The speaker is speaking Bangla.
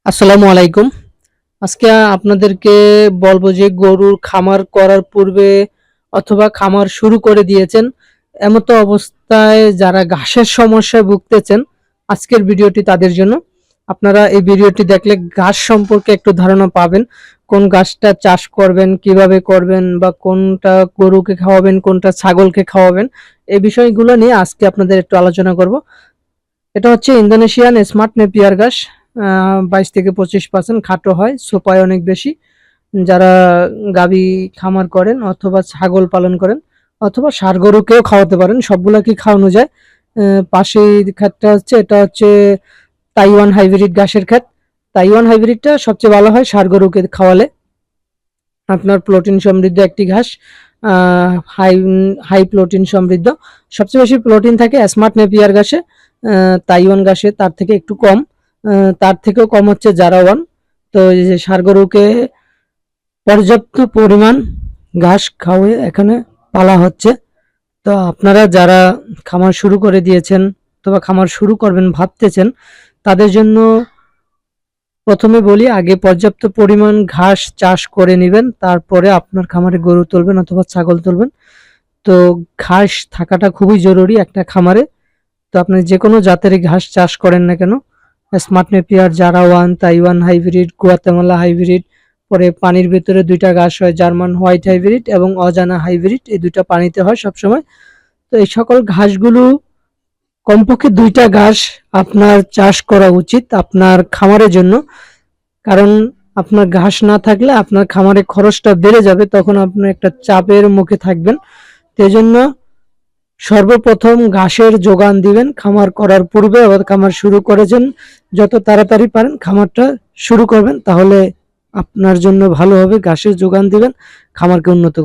আসসালামু আলাইকুম। আজকে আপনাদেরকে বলবো যে গরুর খামার করার পূর্বে অথবা খামার শুরু করে দিয়েছেন, এমতো অবস্থায় যারা ঘাসের সমস্যায় ভুগতেছেন, আজকের ভিডিওটি তাদের জন্য। আপনারা এই ভিডিওটি দেখলে ঘাস সম্পর্কে একটু ধারণা পাবেন। কোন ঘাসটা চাষ করবেন, কিভাবে করবেন বা কোনটা গরুকে খাওয়াবেন, কোনটা ছাগলকে খাওয়াবেন। এই বিষয়গুলো নিয়ে আজকে আপনাদের একটু আলোচনা করব। এটা হচ্ছে ইন্দোনেশিয়ান স্মার্ট নেপিয়ার ঘাস। 22 থেকে 25% খাটো হয়, সোপায় অনেক বেশি। যারা গাভী খামার করেন অথবা ছাগল পালন করেন অথবা ষাঁড় গরুকেও খাওয়াতে পারেন, সবগুলাকে খাওয়ানো যায়। পাশে ক্ষেতটা হচ্ছে, এটা হচ্ছে তাইওয়ান হাইব্রিড ঘাসের ক্ষেত। তাইওয়ান হাইব্রিডটা সবচেয়ে ভালো হয় ষাঁড় গরুকে খাওয়ালে। আপনার প্রোটিন সমৃদ্ধ একটি ঘাস, হাই হাই প্রোটিন সমৃদ্ধ। সবচেয়ে বেশি প্রোটিন থাকে স্মার্ট নেপিয়ার ঘাসে। তাইওয়ান ঘাসে তার থেকে একটু কম। তার থেকেও কম হচ্ছে জারাওয়ান। তো এই যে ষাঁড় গরুকে পর্যাপ্ত পরিমাণ ঘাস খাওয়ায়ে এখানে পালা হচ্ছে। তো আপনারা যারা খামার শুরু করে দিয়েছেন অথবা খামার শুরু করবেন ভাবতেছেন, তাদের জন্য প্রথমে বলি, আগে পর্যাপ্ত পরিমাণ ঘাস চাষ করে নেবেন, তারপরে আপনার খামারে গরু তুলবেন অথবা ছাগল তুলবেন। তো ঘাস থাকাটা খুবই জরুরি একটা খামারে। তো আপনি যে কোনো জাতেরই ঘাস চাষ করেন না কেন, স্মার্ট নেপিয়ার, জারাওয়ান, তাইওয়ান হাইব্রিড, গুয়াতেমালা হাইব্রিড, পরে পানির ভিতরে দুইটা ঘাস হয়, জার্মান হোয়াইট হাইব্রিড এবং অজানা হাইব্রিড, এই দুইটা পানিতে হয় সবসময়। তো এই সকল ঘাসগুলো কমপক্ষে দুইটা ঘাস আপনার চাষ করা উচিত আপনার খামারের জন্য। কারণ আপনার ঘাস না থাকলে আপনার খামারে খরচটা বেড়ে যাবে, তখন আপনি একটা চাপের মুখে থাকবেন। সেই জন্য সর্বপ্রথম ঘাসের যোগান দিবেন খামার করার পূর্বে। আবার খামার শুরু করেছেন, যত তাড়াতাড়ি পারেন খামারটা শুরু করবেন, তাহলে আপনার জন্য ভালো হবে। ঘাসের যোগান দিবেন, খামারকে উন্নত